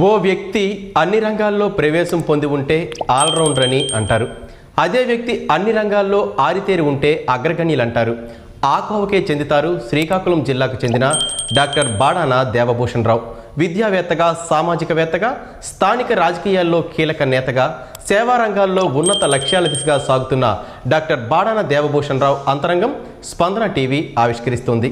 ఓ వ్యక్తి అన్ని రంగాల్లో ప్రవేశం పొంది ఉంటే ఆల్రౌండర్ అని అంటారు. అదే వ్యక్తి అన్ని రంగాల్లో ఆరితేరి ఉంటే అగ్రగణ్యులు అంటారు. ఆ కోవకే చెందుతారు శ్రీకాకుళం జిల్లాకు చెందిన డాక్టర్ బాడాన దేవభూషణ్ రావు. విద్యావేత్తగా, సామాజికవేత్తగా, స్థానిక రాజకీయాల్లో కీలక నేతగా, సేవా రంగాల్లో ఉన్నత లక్ష్యాల దిశగా సాగుతున్న డాక్టర్ బాడాన దేవభూషణ్ రావు అంతరంగం స్పందన టీవీ ఆవిష్కరిస్తుంది.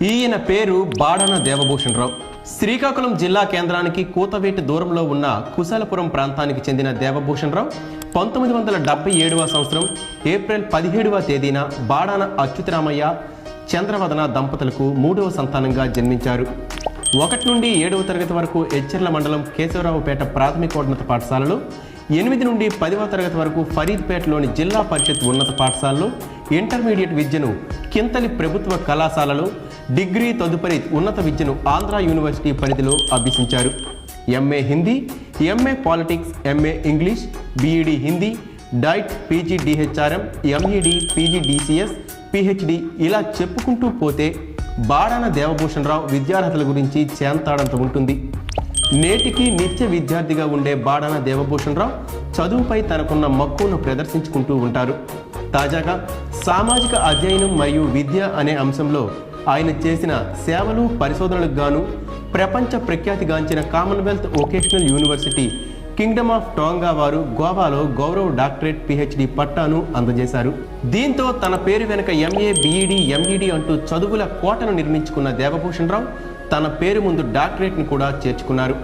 ఈయన పేరు బాడాన దేవభూషణ్ రావు. శ్రీకాకుళం జిల్లా కేంద్రానికి కూతవేటి దూరంలో ఉన్న కుశాలపురం ప్రాంతానికి చెందిన దేవభూషణ్ రావు 1977వ సంవత్సరం ఏప్రిల్ 17వ తేదీన బాడాన అచ్యుతరామయ్య, చంద్రవదన దంపతులకు 3వ సంతానంగా జన్మించారు. 1 నుండి 7వ తరగతి వరకు ఎచ్చెర్ల మండలం కేశవరావుపేట ప్రాథమికోన్నత పాఠశాలలో, 8 నుండి 10వ తరగతి వరకు ఫరీద్పేటలోని జిల్లా పరిషత్ ఉన్నత పాఠశాలలో, ఇంటర్మీడియట్ విద్యను కింతలి ప్రభుత్వ కళాశాలలో, డిగ్రీ తదుపరి ఉన్నత విద్యను ఆంధ్ర యూనివర్సిటీ పరిధిలో అభ్యసించారు. MA Hindi, MA politics, MA English, BEd Hindi, DIET, PG DHRM, MEd, PG DCS, PhD ఇలా చెప్పుకుంటూ పోతే బాడాన దేవభూషణ్ రావు విద్యార్హతల గురించి చేంతాడంత ఉంటుంది. నేటికి నిత్య విద్యార్థిగా ఉండే బాడాన దేవభూషణ్ రావు చదువుపై తనకున్న మక్కువను ప్రదర్శించుకుంటూ ఉంటారు. తాజాగా సామాజిక అధ్యయనం మరియు విద్య అనే అంశంలో ఆయన చేసిన సేవలు, పరిశోధనలకు గాను ప్రపంచ ప్రఖ్యాతిగాంచిన Commonwealth vocational university kingdom of Tonga వారు గోవాలో గౌరవ డాక్టరేట్ పిహెచ్డి పట్టాను అందజేశారు. దీంతో తన పేరు వెనుక ఎంఏ, బీఈడి, ఎంఈడి అంటూ చదువుల కోటను నిర్మించుకున్న దేవభూషణ్ రావు తన పేరు ముందు డాక్టరేట్ను కూడా చేర్చుకున్నారు.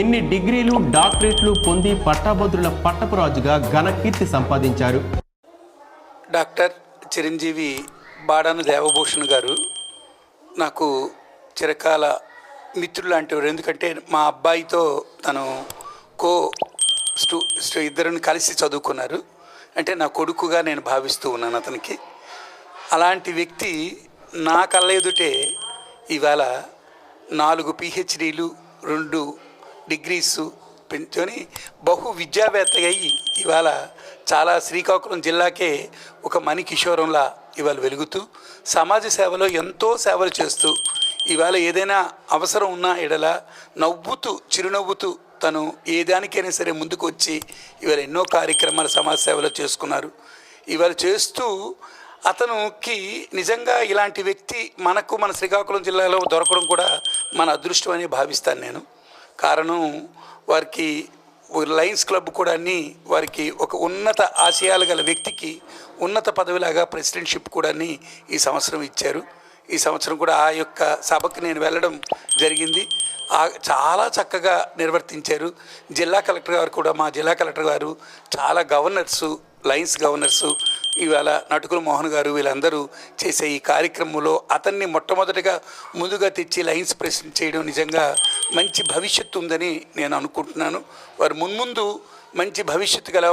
ఇన్ని డిగ్రీలు, డాక్టరేట్లు పొంది పట్టాభద్రుల పట్టపురాజుగా ఘన కీర్తి సంపాదించారు. డాక్టర్ చిరంజీవి బాడాన దేవభూషణ్ గారు నాకు చిరకాల మిత్రులు లాంటివారు. ఎందుకంటే మా అబ్బాయితో తను ఇద్దరిని కలిసి చదువుకున్నారు. అంటే నా కొడుకుగా నేను భావిస్తూ ఉన్నాను అతనికి. అలాంటి వ్యక్తి నా కళ్ళ ఎదుటే ఇవాళ 4 పిహెచ్డీలు, 2 డిగ్రీసు పెంచుకొని బహు విద్యావేత్త అయ్యి ఇవాళ చాలా శ్రీకాకుళం జిల్లాకే ఒక మణికిషోరంలా ఇవాళ వెలుగుతూ సమాజ సేవలో ఎంతో సేవలు చేస్తూ ఇవాళ ఏదైనా అవసరం ఉన్నా ఎడల నవ్వుతూ, చిరునవ్వుతూ తను ఏ దానికైనా సరే ముందుకు వచ్చి ఇవాళ ఎన్నో కార్యక్రమాలు సమాజ సేవలో చేసుకున్నారు. ఇవాళ చేస్తూ అతనికి నిజంగా ఇలాంటి వ్యక్తి మన శ్రీకాకుళం జిల్లాలో దొరకడం కూడా మన అదృష్టం అని భావిస్తాను నేను. కారణం వారికి లయన్స్ క్లబ్ కూడా వారికి ఒక ఉన్నత ఆశయాలు గల వ్యక్తికి ఉన్నత పదవిలాగా ప్రెసిడెంట్షిప్ కూడా ఈ సంవత్సరం ఇచ్చారు. ఈ సంవత్సరం కూడా ఆ యొక్క సభకు నేను వెళ్ళడం జరిగింది. చాలా చక్కగా నిర్వర్తించారు. జిల్లా కలెక్టర్ గారు కూడా, మా జిల్లా కలెక్టర్ గారు, చాలా గవర్నర్సు, లయన్స్ గవర్నర్సు, ఇవాళ నటుకుల మోహన్ గారు, వీళ్ళందరూ చేసే ఈ కార్యక్రమంలో అతన్ని మొట్టమొదటిగా ముందుగా తెచ్చి లయన్స్ ప్రెసిడెంట్ చేయడం నిజంగా మంచి భవిష్యత్తు ఉందని నేను అనుకుంటున్నాను. వారు మున్ముందు మంచి భవిష్యత్తు గల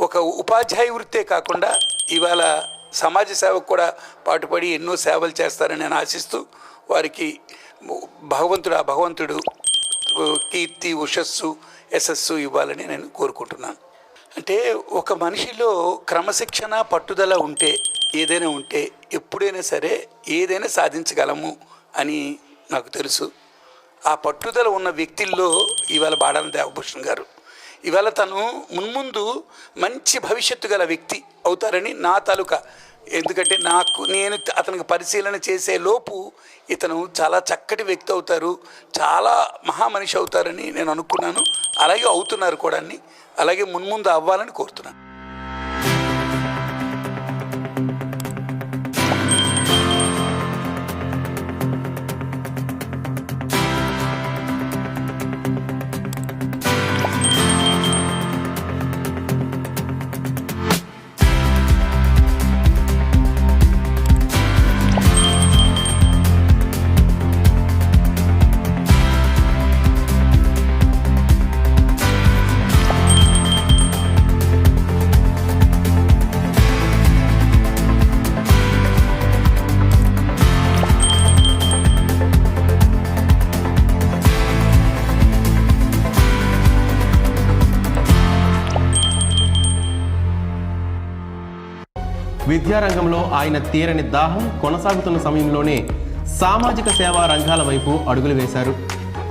ఒక ఉపాధ్యాయ వృత్తే కాకుండా ఇవాళ సమాజ సేవకు కూడా పాటుపడి ఎన్నో సేవలు చేస్తారని నేను ఆశిస్తూ వారికి భగవంతుడు కీర్తి, ఉషస్సు, యశస్సు ఇవ్వాలని నేను కోరుకుంటున్నాను. అంటే ఒక మనిషిలో క్రమశిక్షణ, పట్టుదల ఉంటే, ఏదైనా ఉంటే ఎప్పుడైనా సరే ఏదైనా సాధించగలము అని నాకు తెలుసు. ఆ పట్టుదల ఉన్న వ్యక్తుల్లో ఇవాళ బాడాన దేవభూషణ్ గారు ఇవాళ తను మున్ముందు మంచి భవిష్యత్తు గల వ్యక్తి అవుతారని నా తాలూకా. ఎందుకంటే నేను అతనికి పరిశీలన చేసే లోపు ఇతను చాలా చక్కటి వ్యక్తి అవుతారు, చాలా మహామనిషి అవుతారని నేను అనుకున్నాను. అలాగే అవుతున్నారు కూడా. అలాగే మున్ముందు అవ్వాలని కోరుతున్నాను. విద్యారంగంలో ఆయన తీరని దాహం కొనసాగుతున్న సమయంలోనే సామాజిక సేవా రంగాల వైపు అడుగులు వేశారు.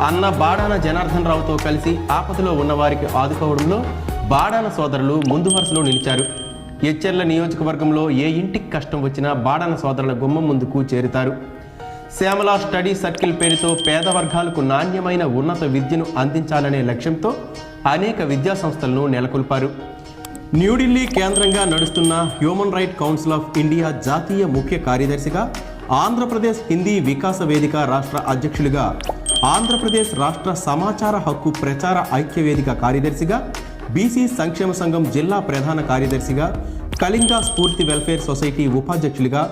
అన్న బాడాన జనార్దన్ రావుతో కలిసి ఆపదలో ఉన్నవారికి ఆదుకోవడంలో బాడాన సోదరులు ముందు వరుసలో నిలిచారు. ఎచ్చెర్ల నియోజకవర్గంలో ఏ ఇంటికి కష్టం వచ్చినా బాడాన సోదరుల గుమ్మం ముందుకు చేరుతారు. శ్యామల స్టడీ సర్కిల్ పేరుతో పేద వర్గాలకు నాణ్యమైన ఉన్నత విద్యను అందించాలనే లక్ష్యంతో అనేక విద్యా సంస్థలను నెలకొల్పారు. న్యూఢిల్లీ కేంద్రంగా నడుస్తున్న human right council of India జాతీయ ముఖ్య కార్యదర్శిగా, ఆంధ్రప్రదేశ్ హిందీ వికాస వేదిక రాష్ట్ర అధ్యక్షులుగా, ఆంధ్రప్రదేశ్ రాష్ట్ర సమాచార హక్కు ప్రచార ఐక్యవేదిక కార్యదర్శిగా, బీసీ సంక్షేమ సంఘం జిల్లా ప్రధాన కార్యదర్శిగా, కళింగ స్ఫూర్తి వెల్ఫేర్ సొసైటీ ఉపాధ్యక్షులుగా